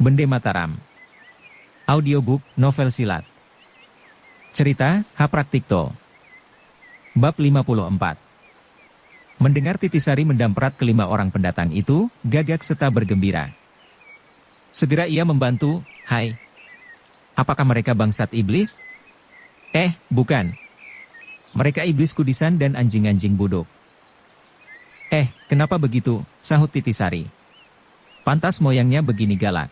Bende Mataram. Audiobook, novel silat. Cerita, Hapraktikto. Bab 54. Mendengar Titisari mendamprat kelima orang pendatang itu, Gagak Seta bergembira. Segera ia membantu, "Hai. Apakah mereka bangsat iblis?" Bukan. Mereka iblis kudisan dan anjing-anjing buduk." Kenapa begitu?" sahut Titisari. "Pantas moyangnya begini galak."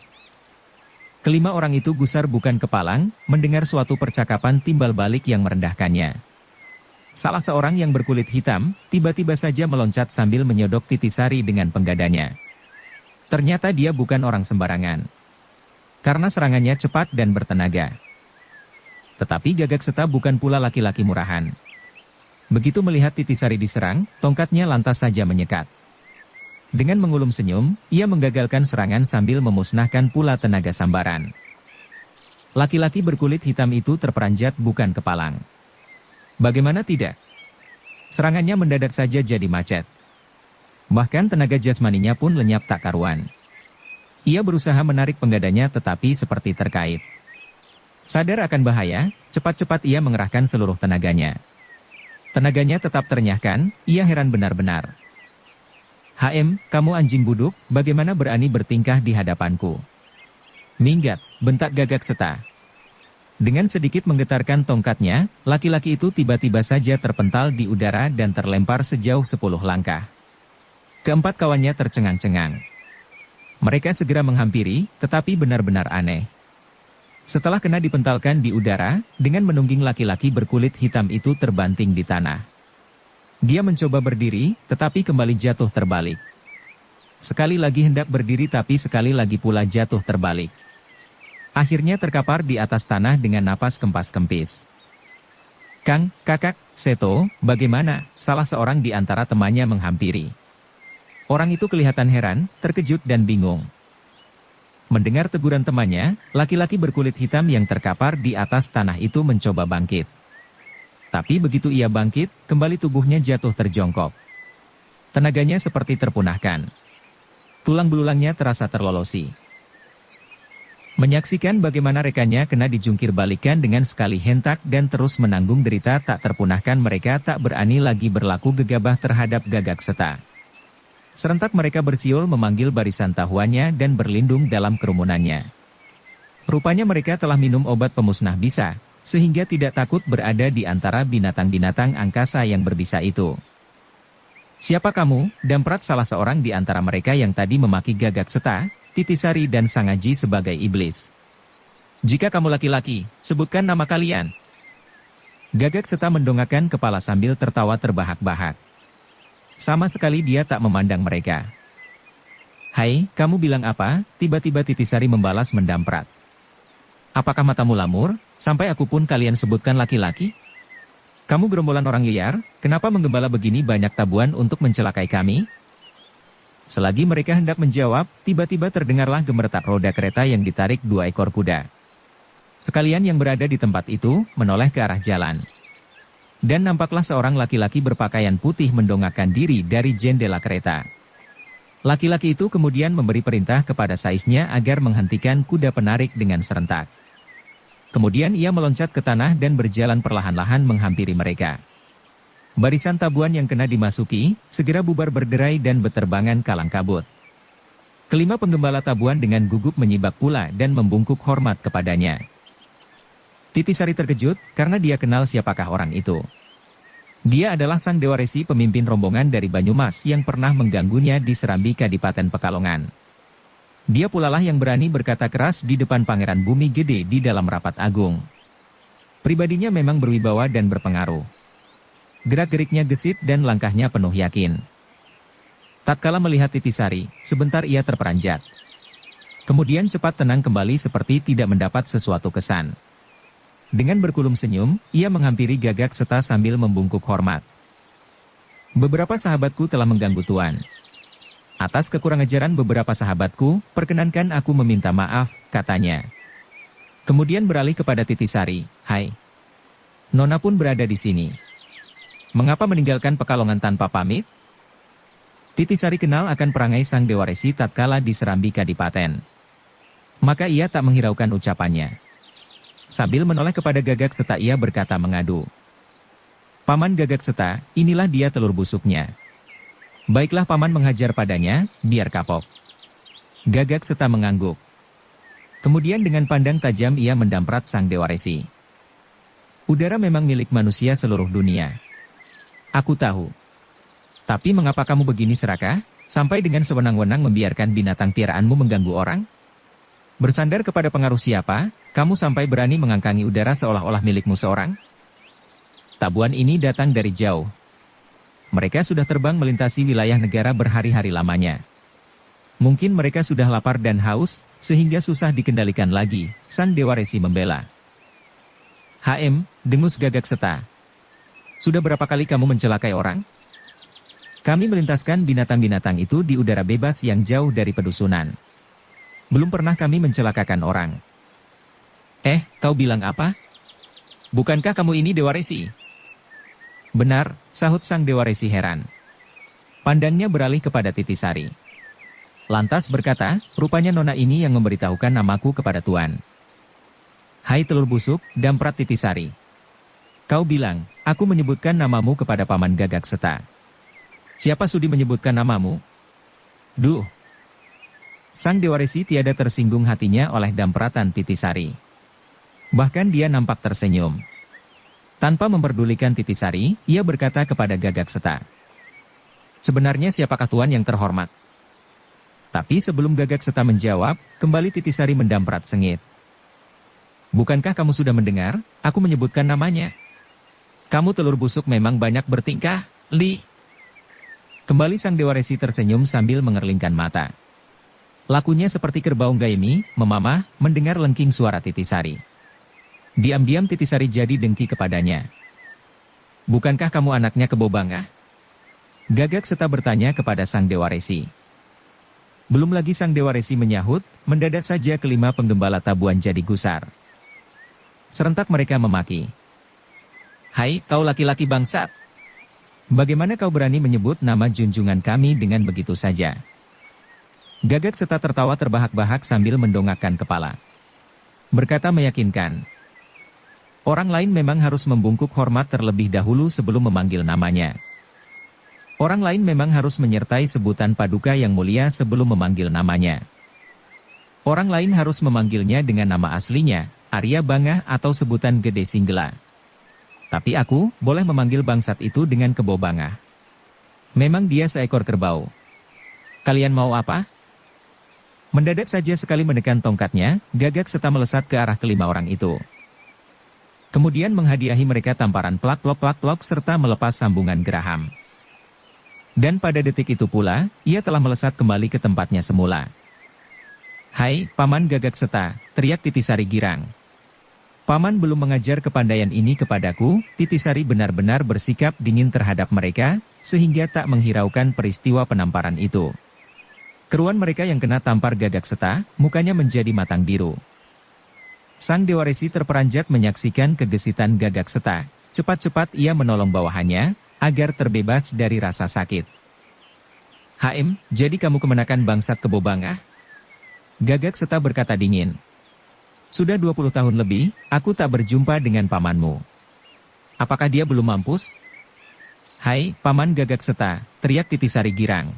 Kelima orang itu gusar bukan kepalang, mendengar suatu percakapan timbal balik yang merendahkannya. Salah seorang yang berkulit hitam, tiba-tiba saja meloncat sambil menyodok Titisari dengan penggadanya. Ternyata dia bukan orang sembarangan. Karena serangannya cepat dan bertenaga. Tetapi Gagak Seta bukan pula laki-laki murahan. Begitu melihat Titisari diserang, tongkatnya lantas saja menyekat. Dengan mengulum senyum, ia menggagalkan serangan sambil memusnahkan pula tenaga sambaran. Laki-laki berkulit hitam itu terperanjat bukan kepalang. Bagaimana tidak? Serangannya mendadak saja jadi macet. Bahkan tenaga jasmaninya pun lenyap tak karuan. Ia berusaha menarik penggadanya tetapi seperti terkait. Sadar akan bahaya, cepat-cepat ia mengerahkan seluruh tenaganya. Tenaganya tetap ternyahkan, ia heran benar-benar. Kamu anjing buduk, bagaimana berani bertingkah di hadapanku?" "Minggat," bentak Gagak Seta. Dengan sedikit menggetarkan tongkatnya, laki-laki itu tiba-tiba saja terpental di udara dan terlempar sejauh 10 langkah. Keempat kawannya tercengang-cengang. Mereka segera menghampiri, tetapi benar-benar aneh. Setelah kena dipentalkan di udara, dengan menungging laki-laki berkulit hitam itu terbanting di tanah. Dia mencoba berdiri, tetapi kembali jatuh terbalik. Sekali lagi hendak berdiri tapi sekali lagi pula jatuh terbalik. Akhirnya terkapar di atas tanah dengan napas kempas-kempis. Kakak, Seto, bagaimana?" salah seorang di antara temannya menghampiri. Orang itu kelihatan heran, terkejut dan bingung. Mendengar teguran temannya, laki-laki berkulit hitam yang terkapar di atas tanah itu mencoba bangkit. Tapi begitu ia bangkit, kembali tubuhnya jatuh terjongkok. Tenaganya seperti terpunahkan. Tulang belulangnya terasa terlolosi. Menyaksikan bagaimana rekannya kena dijungkir balikan dengan sekali hentak dan terus menanggung derita tak terpunahkan, mereka tak berani lagi berlaku gegabah terhadap Gagak Seta. Serentak mereka bersiul memanggil barisan tahuannya dan berlindung dalam kerumunannya. Rupanya mereka telah minum obat pemusnah bisa, sehingga tidak takut berada di antara binatang-binatang angkasa yang berbisa itu. "Siapa kamu?" damprat salah seorang di antara mereka yang tadi memaki Gagak Seta, Titisari dan Sangaji sebagai iblis. "Jika kamu laki-laki, sebutkan nama kalian." Gagak Seta mendongakkan kepala sambil tertawa terbahak-bahak. Sama sekali dia tak memandang mereka. "Hai, kamu bilang apa?" tiba-tiba Titisari membalas mendamprat. "Apakah matamu lamur, sampai aku pun kalian sebutkan laki-laki? Kamu gerombolan orang liar, kenapa menggembala begini banyak tabuan untuk mencelakai kami?" Selagi mereka hendak menjawab, tiba-tiba terdengarlah gemeretak roda kereta yang ditarik 2 ekor kuda. Sekalian yang berada di tempat itu, menoleh ke arah jalan. Dan nampaklah seorang laki-laki berpakaian putih mendongakkan diri dari jendela kereta. Laki-laki itu kemudian memberi perintah kepada saisnya agar menghentikan kuda penarik dengan serentak. Kemudian ia meloncat ke tanah dan berjalan perlahan-lahan menghampiri mereka. Barisan tabuan yang kena dimasuki, segera bubar berderai dan beterbangan kalang kabut. Kelima penggembala tabuan dengan gugup menyibak pula dan membungkuk hormat kepadanya. Titisari terkejut, karena dia kenal siapakah orang itu. Dia adalah sang Dewa Resi, pemimpin rombongan dari Banyumas yang pernah mengganggunya di Serambi Kadipaten Pekalongan. Dia pula lah yang berani berkata keras di depan Pangeran Bumi Gede di dalam rapat agung. Pribadinya memang berwibawa dan berpengaruh. Gerak-geriknya gesit dan langkahnya penuh yakin. Tatkala melihat Titisari, sebentar ia terperanjat. Kemudian cepat tenang kembali seperti tidak mendapat sesuatu kesan. Dengan berkulum senyum, ia menghampiri Gagak Seta sambil membungkuk hormat. "Beberapa sahabatku telah mengganggu Tuan. Atas kekurangajaran beberapa sahabatku, perkenankan aku meminta maaf," katanya. Kemudian beralih kepada Titisari, "Hai. Nona pun berada di sini. Mengapa meninggalkan Pekalongan tanpa pamit?" Titisari kenal akan perangai sang Dewa Resi tatkala di Serambi Kadipaten. Maka ia tak menghiraukan ucapannya. Sambil menoleh kepada Gagak Seta ia berkata mengadu. Paman Gagak Seta, inilah dia telur busuknya. Baiklah paman menghajar padanya, biar kapok. Gagak Seta mengangguk. Kemudian dengan pandang tajam ia mendamprat sang Dewa Resi. Udara memang milik manusia seluruh dunia. Aku tahu. Tapi mengapa kamu begini serakah, sampai dengan sewenang-wenang membiarkan binatang piaraanmu mengganggu orang? Bersandar kepada pengaruh siapa, kamu sampai berani mengangkangi udara seolah-olah milikmu seorang? Tabuan ini datang dari jauh. Mereka sudah terbang melintasi wilayah negara berhari-hari lamanya. Mungkin mereka sudah lapar dan haus, sehingga susah dikendalikan lagi, sang Dewa Resi membela. Dengus Gagak Seta. Sudah berapa kali kamu mencelakai orang? Kami melintaskan binatang-binatang itu di udara bebas yang jauh dari pedusunan. Belum pernah kami mencelakakan orang. Kau bilang apa? Bukankah kamu ini Dewa Resi? Benar, sahut sang Dewa Resi heran. Pandangnya beralih kepada Titisari. Lantas berkata, rupanya nona ini yang memberitahukan namaku kepada Tuan. Hai telur busuk, damprat Titisari. Kau bilang, aku menyebutkan namamu kepada Paman Gagak Seta. Siapa sudi menyebutkan namamu? Duh. Sang Dewa Resi tiada tersinggung hatinya oleh dampratan Titisari. Bahkan dia nampak tersenyum. Tanpa memperdulikan Titisari, ia berkata kepada Gagak Seta. Sebenarnya siapakah Tuan yang terhormat? Tapi sebelum Gagak Seta menjawab, kembali Titisari mendamprat sengit. Bukankah kamu sudah mendengar, aku menyebutkan namanya? Kamu telur busuk memang banyak bertingkah, Li. Kembali sang Dewa Resi tersenyum sambil mengerlingkan mata. Lakunya seperti kerbau gaimi, memamah, mendengar lengking suara Titisari. Diam-diam Titisari jadi dengki kepadanya. Bukankah kamu anaknya Kebo Bangah? Gagak Seta bertanya kepada sang Dewa Resi. Belum lagi sang Dewa Resi menyahut, mendadak saja kelima penggembala tabuan jadi gusar. Serentak mereka memaki. Hai, kau laki-laki bangsat. Bagaimana kau berani menyebut nama junjungan kami dengan begitu saja? Gagak Seta tertawa terbahak-bahak sambil mendongakkan kepala. Berkata meyakinkan. Orang lain memang harus membungkuk hormat terlebih dahulu sebelum memanggil namanya. Orang lain memang harus menyertai sebutan paduka yang mulia sebelum memanggil namanya. Orang lain harus memanggilnya dengan nama aslinya, Arya Bangah atau sebutan Gede Singgela. Tapi aku, boleh memanggil bangsat itu dengan Kebo Bangah. Memang dia seekor kerbau. Kalian mau apa? Mendadak saja sekali menekan tongkatnya, Gagak Seta melesat ke arah kelima orang itu. Kemudian menghadiahi mereka tamparan plak-plok serta melepas sambungan geraham. Dan pada detik itu pula, ia telah melesat kembali ke tempatnya semula. Hai, Paman Gagak Seta, teriak Titisari girang. Paman belum mengajar kepandaian ini kepadaku, Titisari benar-benar bersikap dingin terhadap mereka, sehingga tak menghiraukan peristiwa penamparan itu. Keruan mereka yang kena tampar Gagak Seta, mukanya menjadi matang biru. Sang Dewa Resi terperanjat menyaksikan kegesitan Gagak Seta. Cepat-cepat ia menolong bawahannya, agar terbebas dari rasa sakit. Jadi kamu kemenakan bangsat Kebo Bangah? Gagak Seta berkata dingin. Sudah 20 tahun lebih, aku tak berjumpa dengan pamanmu. Apakah dia belum mampus? Hai, Paman Gagak Seta, teriak Titisari girang.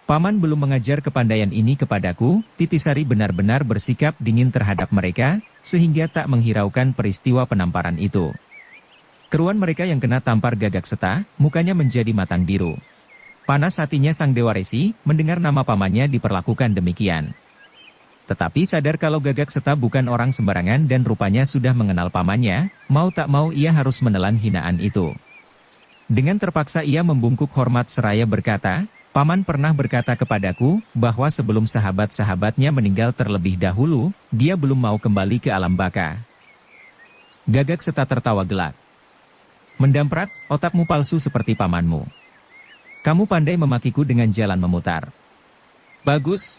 Paman belum mengajar kepandaian ini kepadaku, Titisari benar-benar bersikap dingin terhadap mereka, sehingga tak menghiraukan peristiwa penamparan itu. Keruan mereka yang kena tampar Gagak Seta, mukanya menjadi matang biru. Panas hatinya sang Dewa Resi, mendengar nama pamannya diperlakukan demikian. Tetapi sadar kalau Gagak Seta bukan orang sembarangan dan rupanya sudah mengenal pamannya, mau tak mau ia harus menelan hinaan itu. Dengan terpaksa ia membungkuk hormat seraya berkata, Paman pernah berkata kepadaku, bahwa sebelum sahabat-sahabatnya meninggal terlebih dahulu, dia belum mau kembali ke alam baka. Gagak Seta tertawa gelak. Mendamprat, otakmu palsu seperti pamanmu. Kamu pandai memakiku dengan jalan memutar. Bagus.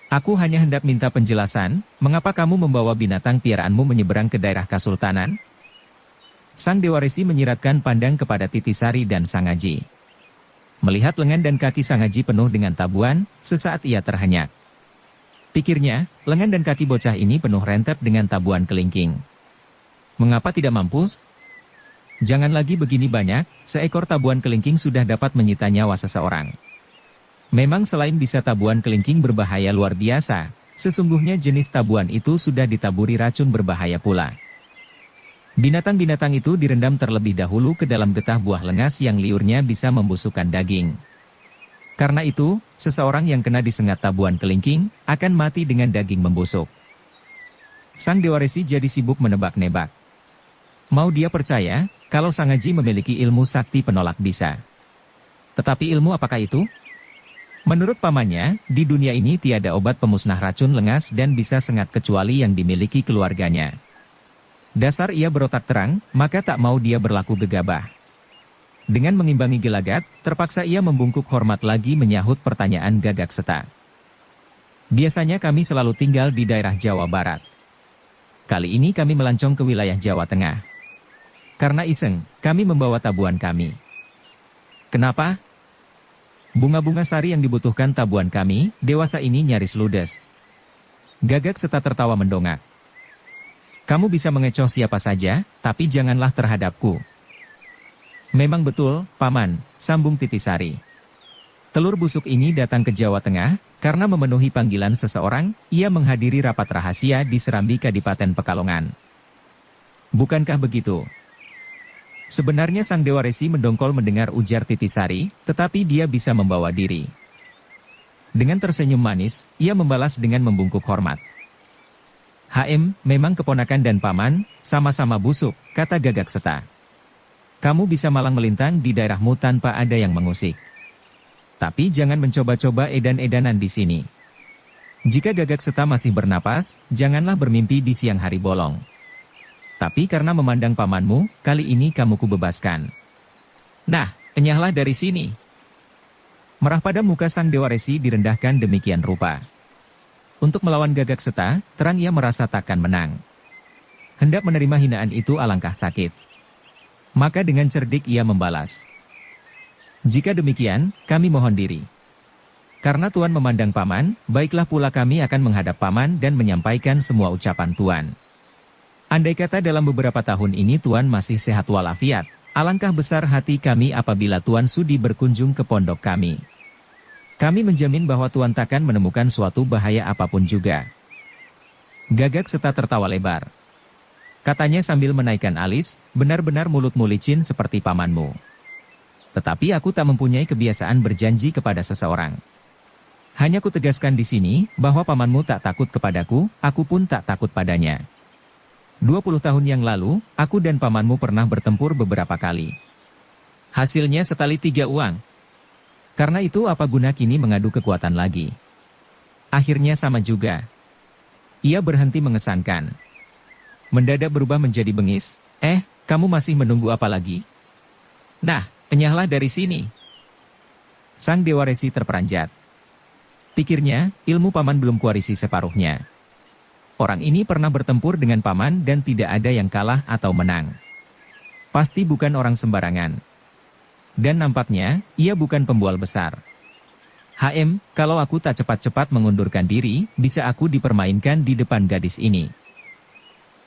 Aku hanya hendak minta penjelasan, mengapa kamu membawa binatang piaraanmu menyeberang ke daerah Kasultanan? Sang Dewa Resi menyiratkan pandang kepada Titisari dan Sangaji. Melihat lengan dan kaki Sangaji penuh dengan tabuan, sesaat ia terhenyak. Pikirnya, lengan dan kaki bocah ini penuh rentep dengan tabuhan kelingking. Mengapa tidak mampus? Jangan lagi begini banyak, seekor tabuhan kelingking sudah dapat menyita nyawa seseorang. Memang selain bisa tabuhan kelingking berbahaya luar biasa, sesungguhnya jenis tabuhan itu sudah ditaburi racun berbahaya pula. Binatang-binatang itu direndam terlebih dahulu ke dalam getah buah lengas yang liurnya bisa membusukkan daging. Karena itu, seseorang yang kena disengat tabuhan kelingking, akan mati dengan daging membusuk. Sang Dewa Resi jadi sibuk menebak-nebak. Mau dia percaya, kalau Sang Aji memiliki ilmu sakti penolak bisa. Tetapi ilmu apakah itu? Menurut pamannya, di dunia ini tiada obat pemusnah racun lengas dan bisa sengat kecuali yang dimiliki keluarganya. Dasar ia berotak terang, maka tak mau dia berlaku gegabah. Dengan mengimbangi gelagat, terpaksa ia membungkuk hormat lagi menyahut pertanyaan Gagak Seta. Biasanya kami selalu tinggal di daerah Jawa Barat. Kali ini kami melancong ke wilayah Jawa Tengah. Karena iseng, kami membawa tabuhan kami. Kenapa? Bunga-bunga sari yang dibutuhkan tabuhan kami, dewasa ini nyaris ludes. Gagak Seta tertawa mendongak. Kamu bisa mengecoh siapa saja, tapi janganlah terhadapku. Memang betul, Paman, sambung Titisari. Telur busuk ini datang ke Jawa Tengah, karena memenuhi panggilan seseorang, ia menghadiri rapat rahasia di Serambi Kadipaten Pekalongan. Bukankah begitu? Sebenarnya Sang Dewa Resi mendongkol mendengar ujar Titisari, tetapi dia bisa membawa diri. Dengan tersenyum manis, ia membalas dengan membungkuk hormat. Memang keponakan dan paman, sama-sama busuk, kata Gagak Seta. Kamu bisa malang melintang di daerahmu tanpa ada yang mengusik. Tapi jangan mencoba-coba edan-edanan di sini. Jika Gagak Seta masih bernapas, janganlah bermimpi di siang hari bolong. Tapi karena memandang pamanmu, kali ini kamu kubebaskan. Nah, enyahlah dari sini. Merah pada muka Sang Dewa Resi direndahkan demikian rupa. Untuk melawan Gagak Seta, terang ia merasa takkan menang. Hendak menerima hinaan itu alangkah sakit. Maka dengan cerdik ia membalas. Jika demikian, kami mohon diri. Karena Tuan memandang paman, baiklah pula kami akan menghadap paman dan menyampaikan semua ucapan Tuan. Andai kata dalam beberapa tahun ini Tuan masih sehat walafiat, alangkah besar hati kami apabila Tuan sudi berkunjung ke pondok kami. Kami menjamin bahwa Tuan takkan menemukan suatu bahaya apapun juga. Gagak Seta tertawa lebar. Katanya sambil menaikkan alis, benar-benar mulutmu licin seperti pamanmu. Tetapi aku tak mempunyai kebiasaan berjanji kepada seseorang. Hanya ku tegaskan di sini, bahwa pamanmu tak takut kepadaku, aku pun tak takut padanya. 20 tahun yang lalu, aku dan pamanmu pernah bertempur beberapa kali. Hasilnya setali 3 uang. Karena itu apa guna kini mengadu kekuatan lagi? Akhirnya sama juga. Ia berhenti mengesankan. Mendadak berubah menjadi bengis. Kamu masih menunggu apa lagi? Nah, enyahlah dari sini. Sang Dewa Resi terperanjat. Pikirnya, ilmu paman belum kuwarisi separuhnya. Orang ini pernah bertempur dengan paman dan tidak ada yang kalah atau menang. Pasti bukan orang sembarangan. Dan nampaknya, ia bukan pembual besar. Kalau aku tak cepat-cepat mengundurkan diri, bisa aku dipermainkan di depan gadis ini.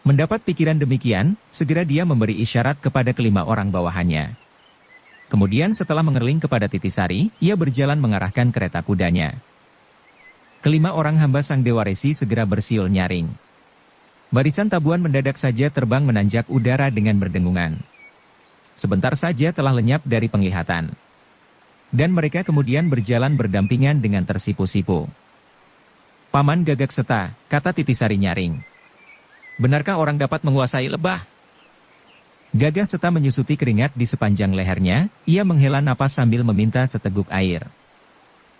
Mendapat pikiran demikian, segera dia memberi isyarat kepada kelima orang bawahannya. Kemudian setelah mengerling kepada Titisari, ia berjalan mengarahkan kereta kudanya. Kelima orang hamba Sang Dewa Resi segera bersiul nyaring. Barisan tabuhan mendadak saja terbang menanjak udara dengan berdengungan. Sebentar saja telah lenyap dari penglihatan. Dan mereka kemudian berjalan berdampingan dengan tersipu-sipu. Paman Gagak Seta, kata Titisari nyaring. Benarkah orang dapat menguasai lebah? Gagak Seta menyusuti keringat di sepanjang lehernya, ia menghela napas sambil meminta seteguk air.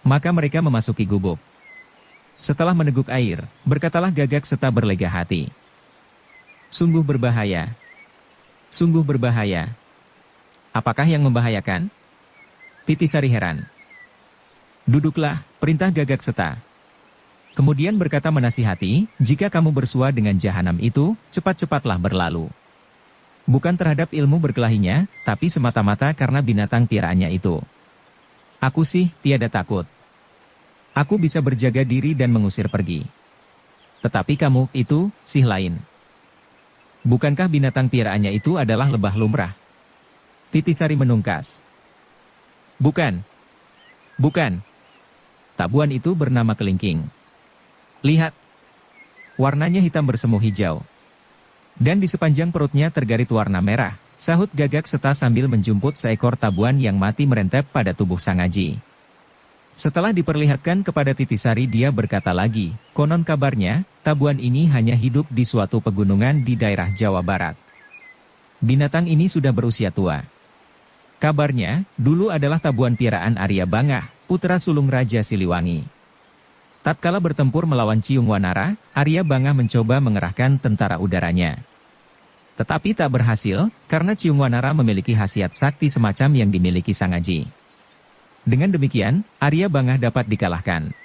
Maka mereka memasuki gubuk. Setelah meneguk air, berkatalah Gagak Seta berlega hati. Sungguh berbahaya. Sungguh berbahaya. Apakah yang membahayakan? Titisari heran. Duduklah, perintah Gagak Seta. Kemudian berkata menasihati, jika kamu bersua dengan jahanam itu, cepat-cepatlah berlalu. Bukan terhadap ilmu berkelahinya, tapi semata-mata karena binatang piaraannya itu. Aku sih, tiada takut. Aku bisa berjaga diri dan mengusir pergi. Tetapi kamu, itu, sih lain. Bukankah binatang piaraannya itu adalah lebah lumrah? Titisari menungkas. Bukan. Bukan. Tabuan itu bernama kelingking. Lihat. Warnanya hitam bersemu hijau. Dan di sepanjang perutnya tergarit warna merah, sahut Gagak Seta sambil menjumput seekor tabuan yang mati merentep pada tubuh Sang Aji. Setelah diperlihatkan kepada Titisari, dia berkata lagi, konon kabarnya, tabuan ini hanya hidup di suatu pegunungan di daerah Jawa Barat. Binatang ini sudah berusia tua. Kabarnya, dulu adalah tabuan piaraan Arya Bangah, putra sulung Raja Siliwangi. Tatkala bertempur melawan Ciung Wanara, Arya Bangah mencoba mengerahkan tentara udaranya. Tetapi tak berhasil, karena Ciung Wanara memiliki khasiat sakti semacam yang dimiliki Sang Aji. Dengan demikian, Arya Bangah dapat dikalahkan.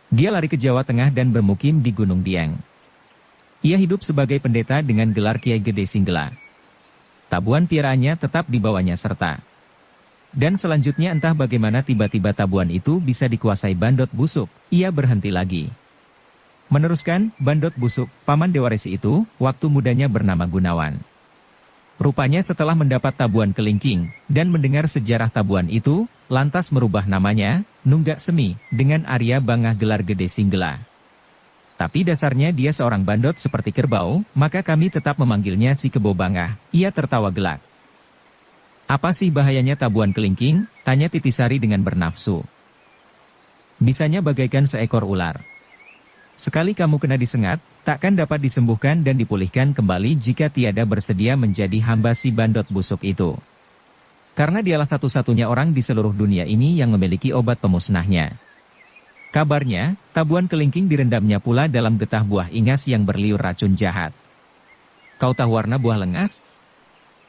Dia lari ke Jawa Tengah dan bermukim di Gunung Dieng. Ia hidup sebagai pendeta dengan gelar Kiai Gede Singgela. Tabuan piaraannya tetap dibawanya serta. Dan selanjutnya entah bagaimana tiba-tiba tabuan itu bisa dikuasai Bandot Busuk, ia berhenti lagi. Meneruskan, Bandot Busuk, paman Dewaresi itu, waktu mudanya bernama Gunawan. Rupanya setelah mendapat tabuan kelingking, dan mendengar sejarah tabuan itu, lantas merubah namanya, Nunggak Semi, dengan Arya Bangah gelar Gede Singgela. Tapi dasarnya dia seorang bandot seperti kerbau, maka kami tetap memanggilnya si Kebo Bangah. Ia tertawa gelak. Apa sih bahayanya tabuan kelingking? Tanya Titisari dengan bernafsu. Bisanya bagaikan seekor ular. Sekali kamu kena disengat, takkan dapat disembuhkan dan dipulihkan kembali jika tiada bersedia menjadi hamba si Bandot Busuk itu. Karena dialah satu-satunya orang di seluruh dunia ini yang memiliki obat pemusnahnya. Kabarnya, tabuan kelingking direndamnya pula dalam getah buah ingas yang berliur racun jahat. Kau tahu warna buah lengas?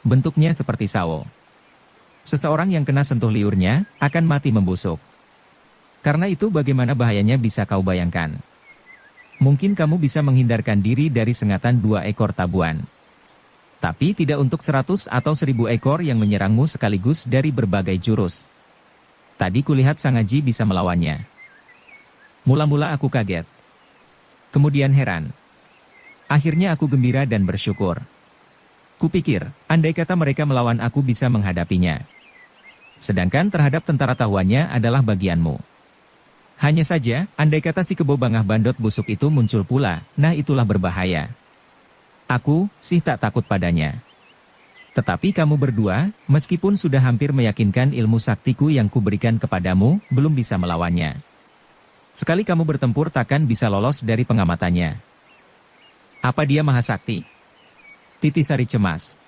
Bentuknya seperti sawo. Seseorang yang kena sentuh liurnya, akan mati membusuk. Karena itu bagaimana bahayanya bisa kau bayangkan. Mungkin kamu bisa menghindarkan diri dari sengatan 2 ekor tabuan. Tapi tidak untuk 100 atau 1000 ekor yang menyerangmu sekaligus dari berbagai jurus. Tadi kulihat Sang Aji bisa melawannya. Mula-mula aku kaget. Kemudian heran. Akhirnya aku gembira dan bersyukur. Kupikir, andai kata mereka melawan aku bisa menghadapinya. Sedangkan terhadap tentara tahuannya adalah bagianmu. Hanya saja, andai kata si Kebo Bangah Bandot Busuk itu muncul pula, nah itulah berbahaya. Aku, sih tak takut padanya. Tetapi kamu berdua, meskipun sudah hampir meyakinkan ilmu saktiku yang kuberikan kepadamu, belum bisa melawannya. Sekali kamu bertempur takkan bisa lolos dari pengamatannya. Apa dia maha sakti? Titisari cemas.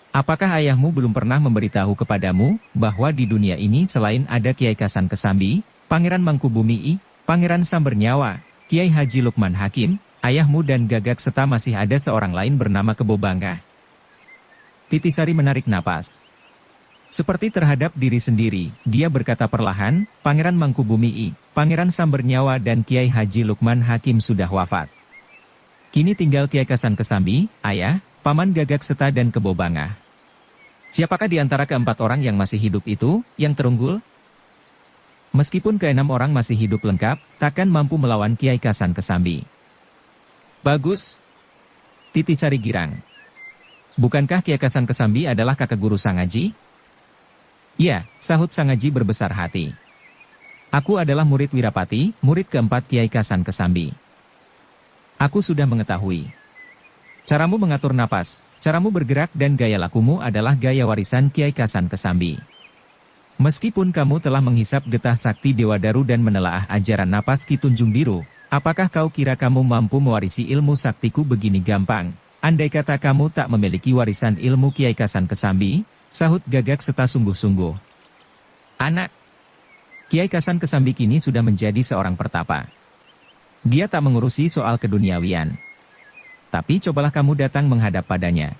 Apakah ayahmu belum pernah memberitahu kepadamu, bahwa di dunia ini selain ada Kiai Kasan Kesambi, Pangeran Mangkubumi, Pangeran Sambernyawa, Kiai Haji Lukman Hakim, ayahmu dan Gagak Seta masih ada seorang lain bernama Kebo Bangah? Titisari menarik napas. Seperti terhadap diri sendiri, dia berkata perlahan, Pangeran Mangkubumi, Pangeran Sambernyawa dan Kiai Haji Lukman Hakim sudah wafat. Kini tinggal Kiai Kasan Kesambi, ayah, Paman Gagak Seta dan Kebo Bangah. Siapakah di antara keempat orang yang masih hidup itu, yang terunggul? Meskipun keenam orang masih hidup lengkap, takkan mampu melawan Kiai Kasan Kesambi. Bagus. Titisari girang. Bukankah Kiai Kasan Kesambi adalah kakak guru Sang Aji? Ya, sahut Sang Aji berbesar hati. Aku adalah murid Wirapati, murid keempat Kiai Kasan Kesambi. Aku sudah mengetahui. Caramu mengatur napas, caramu bergerak dan gaya lakumu adalah gaya warisan Kiai Kasan Kesambi. Meskipun kamu telah menghisap getah sakti Dewa Daru dan menelaah ajaran napas Ki Tunjung Biru, apakah kau kira kamu mampu mewarisi ilmu saktiku begini gampang? Andai kata kamu tak memiliki warisan ilmu Kiai Kasan Kesambi, sahut Gagak Seta sungguh-sungguh. Anak, Kiai Kasan Kesambi kini sudah menjadi seorang pertapa. Dia tak mengurusi soal keduniawian. Tapi cobalah kamu datang menghadap padanya.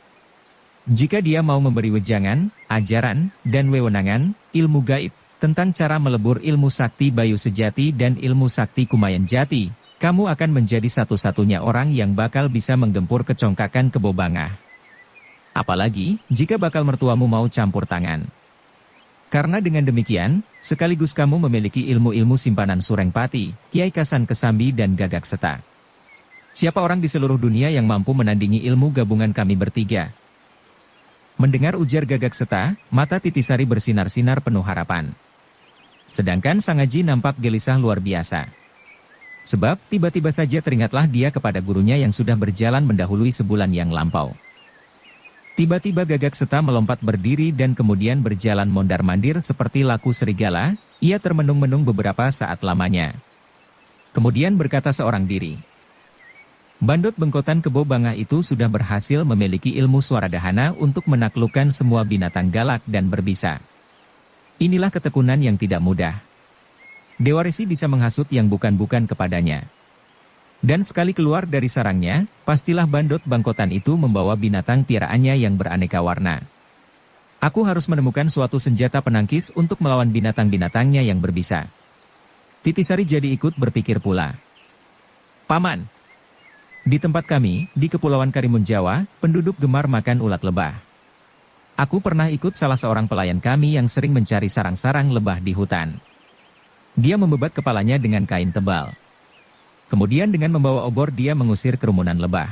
Jika dia mau memberi wejangan, ajaran, dan wewenangan, ilmu gaib, tentang cara melebur ilmu sakti Bayu Sejati dan ilmu sakti Kumayan Jati, kamu akan menjadi satu-satunya orang yang bakal bisa menggempur kecongkakan Kebo Bangah. Apalagi, jika bakal mertuamu mau campur tangan. Karena dengan demikian, sekaligus kamu memiliki ilmu-ilmu simpanan Surengpati, Kiai Kasan Kesambi dan Gagak Seta. Siapa orang di seluruh dunia yang mampu menandingi ilmu gabungan kami bertiga? Mendengar ujar Gagak Seta, mata Titisari bersinar-sinar penuh harapan. Sedangkan Sang Aji nampak gelisah luar biasa. Sebab, tiba-tiba saja teringatlah dia kepada gurunya yang sudah berjalan mendahului sebulan yang lampau. Tiba-tiba Gagak Seta melompat berdiri dan kemudian berjalan mondar-mandir seperti laku serigala, ia termenung-menung beberapa saat lamanya. Kemudian berkata seorang diri. Bandot Bengkotan Kebo Bangah itu sudah berhasil memiliki ilmu swaradhana untuk menaklukkan semua binatang galak dan berbisa. Inilah ketekunan yang tidak mudah. Dewa Resi bisa menghasut yang bukan-bukan kepadanya. Dan sekali keluar dari sarangnya, pastilah Bandot Bangkotan itu membawa binatang piaraannya yang beraneka warna. Aku harus menemukan suatu senjata penangkis untuk melawan binatang-binatangnya yang berbisa. Titisari jadi ikut berpikir pula. Paman, di tempat kami, di Kepulauan Karimun Jawa, penduduk gemar makan ulat lebah. Aku pernah ikut salah seorang pelayan kami yang sering mencari sarang-sarang lebah di hutan. Dia membebat kepalanya dengan kain tebal. Kemudian dengan membawa obor dia mengusir kerumunan lebah.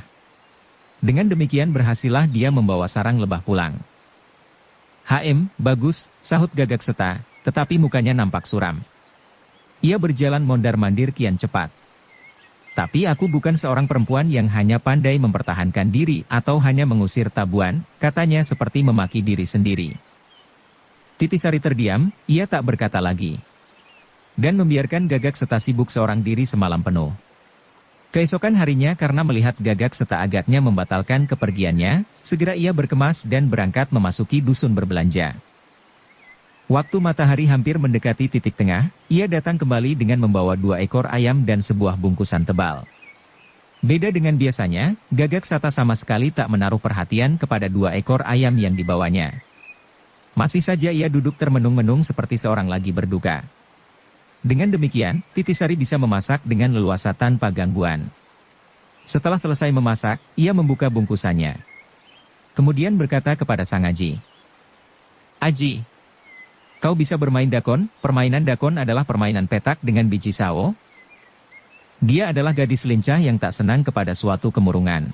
Dengan demikian berhasillah dia membawa sarang lebah pulang. Bagus, sahut Gagak Seta, tetapi mukanya nampak suram. Ia berjalan mondar-mandir kian cepat. Tapi aku bukan seorang perempuan yang hanya pandai mempertahankan diri atau hanya mengusir tabuan, katanya seperti memaki diri sendiri. Titisari terdiam, ia tak berkata lagi. Dan membiarkan Gagak Seta sibuk seorang diri semalam penuh. Keesokan harinya karena melihat Gagak Seta agaknya membatalkan kepergiannya, segera ia berkemas dan berangkat memasuki dusun berbelanja. Waktu matahari hampir mendekati titik tengah, ia datang kembali dengan membawa 2 ekor ayam dan sebuah bungkusan tebal. Beda dengan biasanya, Gagak Seta sama sekali tak menaruh perhatian kepada 2 ekor ayam yang dibawanya. Masih saja ia duduk termenung-menung seperti seorang lagi berduka. Dengan demikian, Titisari bisa memasak dengan leluasa tanpa gangguan. Setelah selesai memasak, ia membuka bungkusannya. Kemudian berkata kepada Sang Aji. Aji, kau bisa bermain dakon? Permainan dakon adalah permainan petak dengan biji sawo. Dia adalah gadis lincah yang tak senang kepada suatu kemurungan.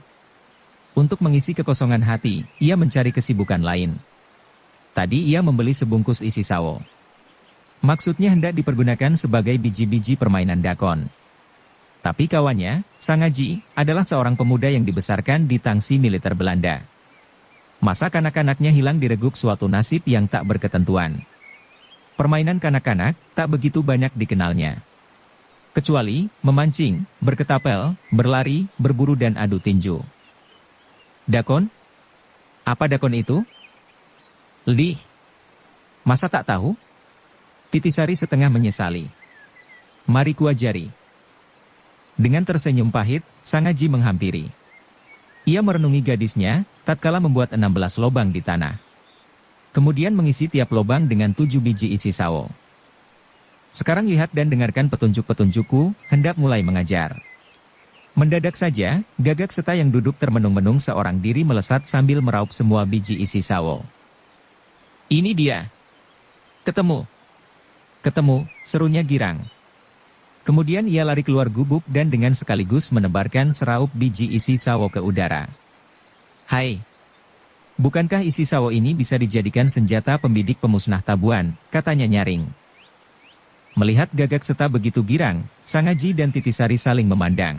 Untuk mengisi kekosongan hati, ia mencari kesibukan lain. Tadi ia membeli sebungkus isi sawo. Maksudnya hendak dipergunakan sebagai biji-biji permainan dakon. Tapi kawannya, Sang Aji, adalah seorang pemuda yang dibesarkan di tangsi militer Belanda. Masa kanak-kanaknya hilang direguk suatu nasib yang tak berketentuan. Permainan kanak-kanak tak begitu banyak dikenalnya. Kecuali memancing, berketapel, berlari, berburu dan adu tinju. Dakon? Apa dakon itu? Lidih. Masa tak tahu? Titisari setengah menyesali. Mari kuajari. Dengan tersenyum pahit, Sang Aji menghampiri. Ia merenungi gadisnya, tatkala membuat 16 lobang di tanah. Kemudian mengisi tiap lobang dengan 7 biji isi sawo. Sekarang lihat dan dengarkan petunjuk-petunjukku, hendak mulai mengajar. Mendadak saja, Gagak Seta yang duduk termenung-menung seorang diri melesat sambil meraup semua biji isi sawo. Ini dia. Ketemu. Ketemu, serunya girang. Kemudian ia lari keluar gubuk dan dengan sekaligus menebarkan seraup biji isi sawo ke udara. Hai! Bukankah isi sawo ini bisa dijadikan senjata pembidik pemusnah tabuan, katanya nyaring. Melihat Gagak Seta begitu girang, Sang Aji dan Titisari saling memandang.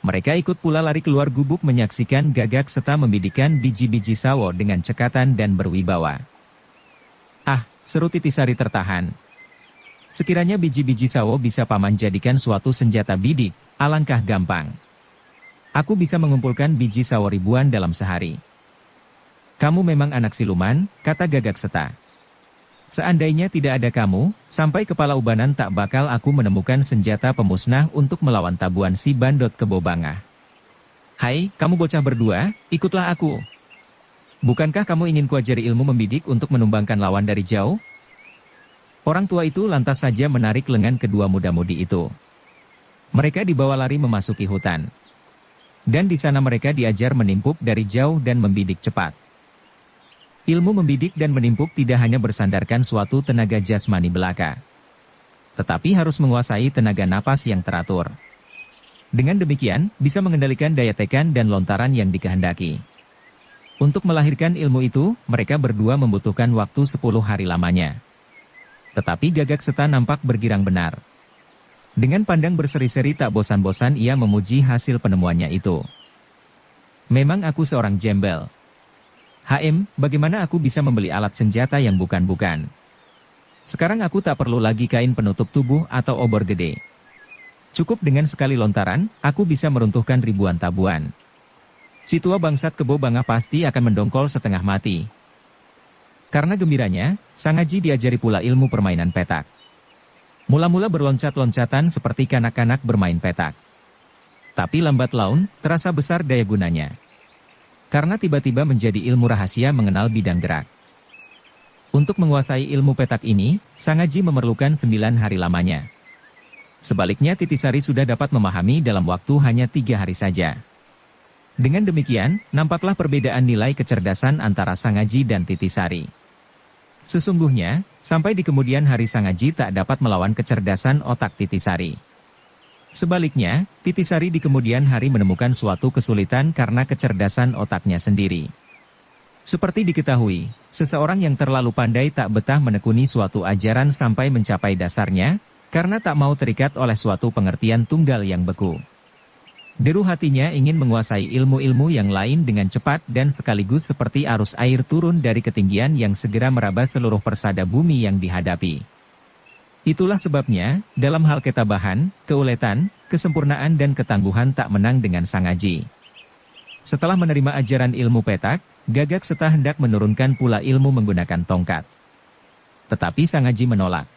Mereka ikut pula lari keluar gubuk menyaksikan Gagak Seta membidikkan biji-biji sawo dengan cekatan dan berwibawa. Ah, seru Titisari tertahan. Sekiranya biji-biji sawo bisa paman jadikan suatu senjata bidik, alangkah gampang. Aku bisa mengumpulkan biji sawo ribuan dalam sehari. Kamu memang anak siluman, kata Gagak Seta. Seandainya tidak ada kamu, sampai kepala ubanan tak bakal aku menemukan senjata pemusnah untuk melawan tabuan si Bandot Kebo Bangah. Hai, kamu bocah berdua, ikutlah aku. Bukankah kamu ingin kuajari ilmu membidik untuk menumbangkan lawan dari jauh? Orang tua itu lantas saja menarik lengan kedua muda-mudi itu. Mereka dibawa lari memasuki hutan. Dan di sana mereka diajar menimpuk dari jauh dan membidik cepat. Ilmu membidik dan menimpuk tidak hanya bersandarkan suatu tenaga jasmani belaka, tetapi harus menguasai tenaga napas yang teratur. Dengan demikian, bisa mengendalikan daya tekan dan lontaran yang dikehendaki. Untuk melahirkan ilmu itu, mereka berdua membutuhkan waktu 10 hari lamanya. Tetapi Gagak Seta nampak bergirang benar. Dengan pandang berseri-seri tak bosan-bosan ia memuji hasil penemuannya itu. Memang aku seorang jembel. Bagaimana aku bisa membeli alat senjata yang bukan-bukan? Sekarang aku tak perlu lagi kain penutup tubuh atau obor gede. Cukup dengan sekali lontaran, aku bisa meruntuhkan ribuan tabuan. Si tua bangsat kebo bangah pasti akan mendongkol setengah mati. Karena gembiranya, Sang Aji diajari pula ilmu permainan petak. Mula-mula berloncat-loncatan seperti kanak-kanak bermain petak. Tapi lambat laun, terasa besar daya gunanya. Karena tiba-tiba menjadi ilmu rahasia mengenal bidang gerak. Untuk menguasai ilmu petak ini, Sang Aji memerlukan 9 hari lamanya. Sebaliknya Titisari sudah dapat memahami dalam waktu hanya 3 hari saja. Dengan demikian, nampaklah perbedaan nilai kecerdasan antara Sang Aji dan Titisari. Sesungguhnya, sampai di kemudian hari Sang Aji tak dapat melawan kecerdasan otak Titisari. Sebaliknya, Titisari di kemudian hari menemukan suatu kesulitan karena kecerdasan otaknya sendiri. Seperti diketahui, seseorang yang terlalu pandai tak betah menekuni suatu ajaran sampai mencapai dasarnya, karena tak mau terikat oleh suatu pengertian tunggal yang beku. Deru hatinya ingin menguasai ilmu-ilmu yang lain dengan cepat dan sekaligus seperti arus air turun dari ketinggian yang segera meraba seluruh persada bumi yang dihadapi. Itulah sebabnya, dalam hal ketabahan, keuletan, kesempurnaan dan ketangguhan tak menang dengan Sang Aji. Setelah menerima ajaran ilmu petak, Gagak Seta hendak menurunkan pula ilmu menggunakan tongkat. Tetapi Sang Aji menolak.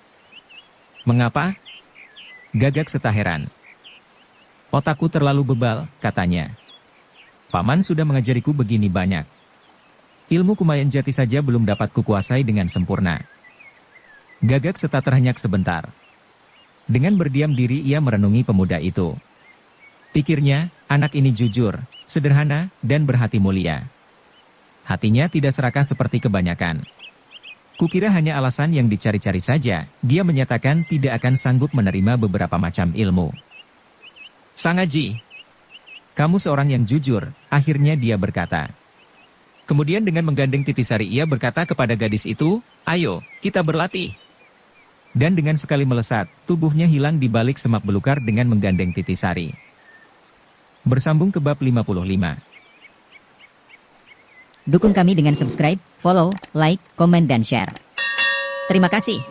Mengapa? Gagak Seta heran. Otakku terlalu bebal, katanya. Paman sudah mengajariku begini banyak. Ilmu Kumayan Jati saja belum dapat kukuasai dengan sempurna. Gagak Seta terhenyak sebentar. Dengan berdiam diri ia merenungi pemuda itu. Pikirnya, anak ini jujur, sederhana, dan berhati mulia. Hatinya tidak serakah seperti kebanyakan. Kukira hanya alasan yang dicari-cari saja, dia menyatakan tidak akan sanggup menerima beberapa macam ilmu. Sang Aji, kamu seorang yang jujur, akhirnya dia berkata. Kemudian dengan menggandeng Titisari ia berkata kepada gadis itu, ayo, kita berlatih. Dan dengan sekali melesat, tubuhnya hilang di balik semak belukar dengan menggandeng Titisari. Bersambung ke bab 55. Dukung kami dengan subscribe, follow, like, komen dan share. Terima kasih.